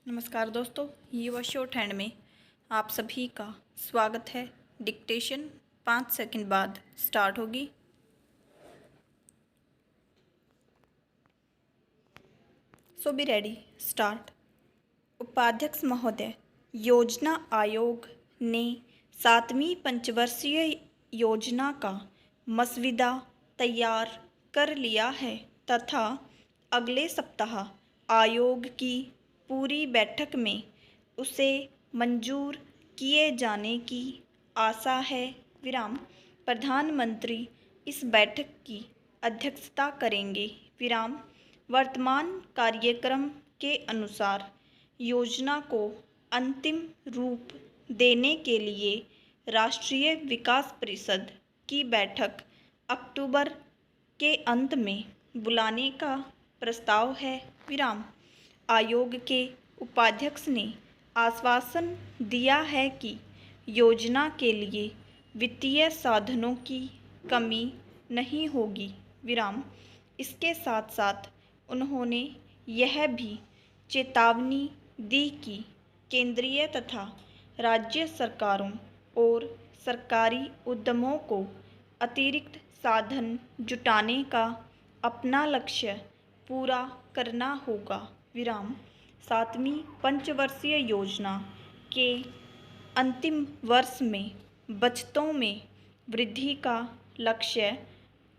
नमस्कार दोस्तों, युवा शॉर्ट हैंड में आप सभी का स्वागत है। डिक्टेशन 5 सेकंड बाद स्टार्ट होगी। सो बी रेडी, स्टार्ट। उपाध्यक्ष महोदय, योजना आयोग ने 7वीं पंचवर्षीय योजना का मसविदा तैयार कर लिया है तथा अगले सप्ताह आयोग की पूरी बैठक में उसे मंजूर किए जाने की आशा है। विराम। प्रधानमंत्री इस बैठक की अध्यक्षता करेंगे। विराम। वर्तमान कार्यक्रम के अनुसार योजना को अंतिम रूप देने के लिए राष्ट्रीय विकास परिषद की बैठक अक्टूबर के अंत में बुलाने का प्रस्ताव है। विराम। आयोग के उपाध्यक्ष ने आश्वासन दिया है कि योजना के लिए वित्तीय साधनों की कमी नहीं होगी। विराम। इसके साथ साथ उन्होंने यह भी चेतावनी दी कि केंद्रीय तथा राज्य सरकारों और सरकारी उद्यमों को अतिरिक्त साधन जुटाने का अपना लक्ष्य पूरा करना होगा। विराम। 7वीं पंचवर्षीय योजना के अंतिम वर्ष में बचतों में वृद्धि का लक्ष्य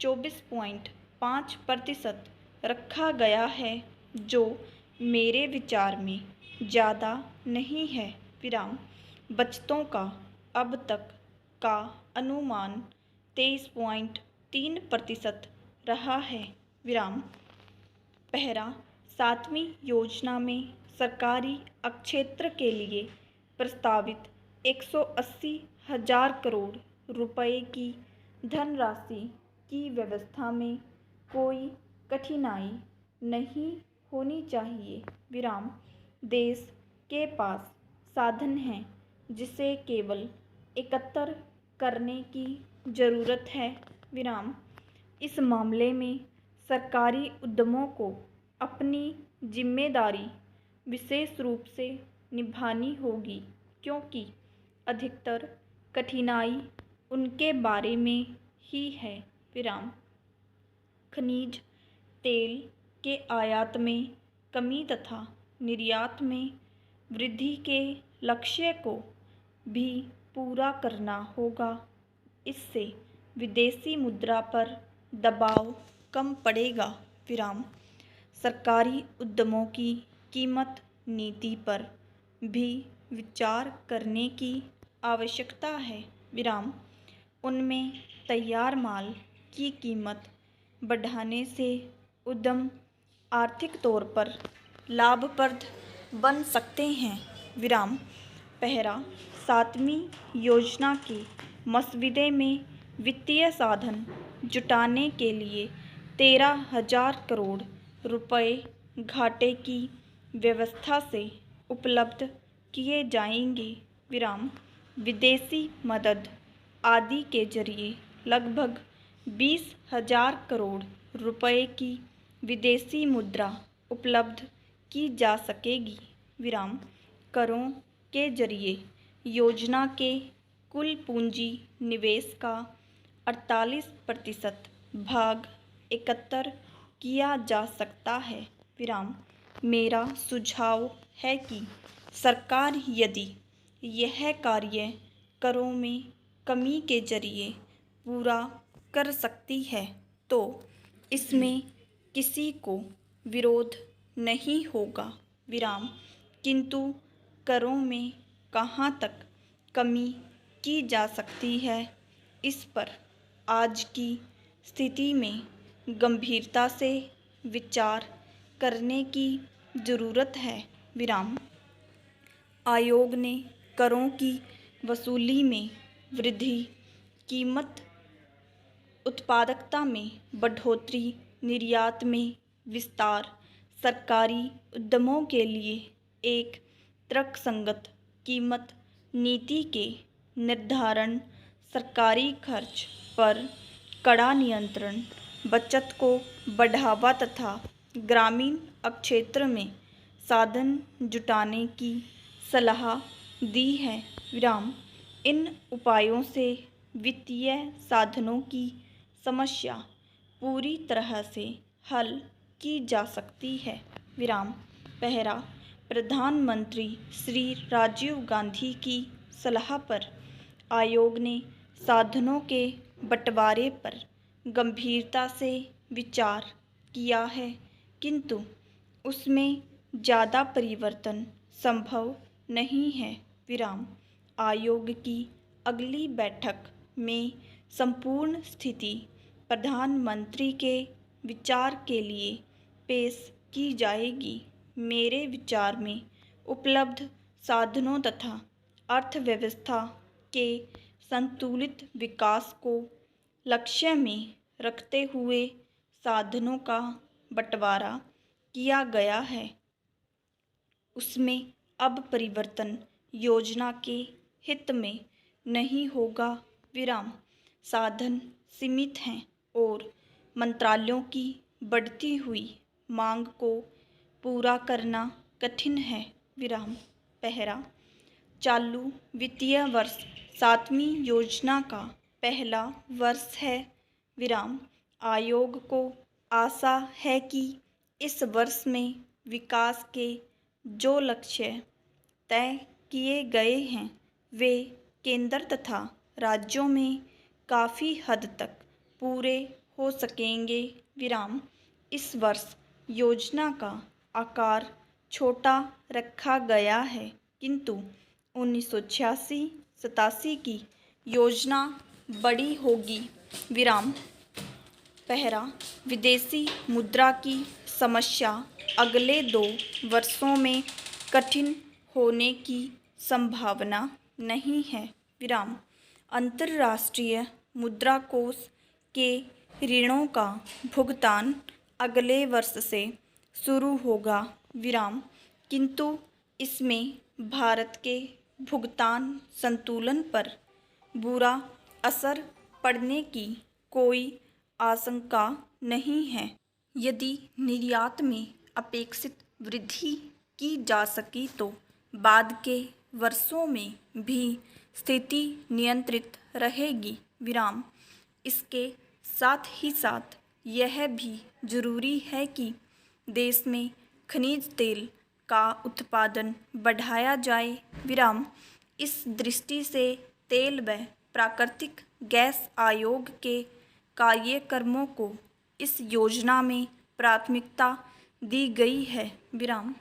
24.5% रखा गया है, जो मेरे विचार में ज़्यादा नहीं है। विराम। बचतों का अब तक का अनुमान 23.3% रहा है। विराम। पहला, 7वीं योजना में सरकारी क्षेत्र के लिए प्रस्तावित 180,000 करोड़ रुपए की धनराशि की व्यवस्था में कोई कठिनाई नहीं होनी चाहिए। विराम। देश के पास साधन हैं, जिसे केवल एकत्र करने की ज़रूरत है। विराम। इस मामले में सरकारी उद्यमों को अपनी जिम्मेदारी विशेष रूप से निभानी होगी, क्योंकि अधिकतर कठिनाई उनके बारे में ही है। विराम। खनिज तेल के आयात में कमी तथा निर्यात में वृद्धि के लक्ष्य को भी पूरा करना होगा। इससे विदेशी मुद्रा पर दबाव कम पड़ेगा। विराम। सरकारी उद्यमों की कीमत नीति पर भी विचार करने की आवश्यकता है। विराम। उनमें तैयार माल की कीमत बढ़ाने से उद्यम आर्थिक तौर पर लाभप्रद बन सकते हैं। विराम। पहला, 7वीं योजना के मसविदे में वित्तीय साधन जुटाने के लिए 13,000 करोड़ रुपए घाटे की व्यवस्था से उपलब्ध किए जाएंगे। विराम। विदेशी मदद आदि के जरिए लगभग 20,000 करोड़ रुपए की विदेशी मुद्रा उपलब्ध की जा सकेगी। विराम। करों के जरिए योजना के कुल पूंजी निवेश का 48% भाग एकत्र किया जा सकता है। विराम। मेरा सुझाव है कि सरकार यदि यह कार्य करों में कमी के जरिए पूरा कर सकती है तो इसमें किसी को विरोध नहीं होगा। विराम। किंतु करों में कहाँ तक कमी की जा सकती है, इस पर आज की स्थिति में गंभीरता से विचार करने की ज़रूरत है। विराम। आयोग ने करों की वसूली में वृद्धि, कीमत उत्पादकता में बढ़ोतरी, निर्यात में विस्तार, सरकारी उद्यमों के लिए एक तर्कसंगत कीमत नीति के निर्धारण, सरकारी खर्च पर कड़ा नियंत्रण, बचत को बढ़ावा तथा ग्रामीण क्षेत्र में साधन जुटाने की सलाह दी है। विराम। इन उपायों से वित्तीय साधनों की समस्या पूरी तरह से हल की जा सकती है। विराम। पहला, प्रधानमंत्री श्री राजीव गांधी की सलाह पर आयोग ने साधनों के बंटवारे पर गंभीरता से विचार किया है, किंतु उसमें ज़्यादा परिवर्तन संभव नहीं है। विराम। आयोग की अगली बैठक में संपूर्ण स्थिति प्रधानमंत्री के विचार के लिए पेश की जाएगी। मेरे विचार में उपलब्ध साधनों तथा अर्थव्यवस्था के संतुलित विकास को लक्ष्य में रखते हुए साधनों का बंटवारा किया गया है। उसमें अब परिवर्तन योजना के हित में नहीं होगा। विराम। साधन सीमित हैं और मंत्रालयों की बढ़ती हुई मांग को पूरा करना कठिन है। विराम। पहला, चालू वित्तीय वर्ष 7वीं योजना का पहला वर्ष है। विराम। आयोग को आशा है कि इस वर्ष में विकास के जो लक्ष्य तय किए गए हैं वे केंद्र तथा राज्यों में काफ़ी हद तक पूरे हो सकेंगे। विराम। इस वर्ष योजना का आकार छोटा रखा गया है, किंतु 1986-87 की योजना बड़ी होगी। विराम। पहला, विदेशी मुद्रा की समस्या अगले 2 वर्षों में कठिन होने की संभावना नहीं है। विराम। अंतर्राष्ट्रीय मुद्रा कोष के ऋणों का भुगतान अगले वर्ष से शुरू होगा। विराम। किंतु इसमें भारत के भुगतान संतुलन पर बुरा असर पड़ने की कोई आशंका नहीं है। यदि निर्यात में अपेक्षित वृद्धि की जा सकी तो बाद के वर्षों में भी स्थिति नियंत्रित रहेगी। विराम। इसके साथ ही साथ यह भी जरूरी है कि देश में खनिज तेल का उत्पादन बढ़ाया जाए। विराम। इस दृष्टि से तेल व प्राकृतिक गैस आयोग के कार्यक्रमों को इस योजना में प्राथमिकता दी गई है। विराम।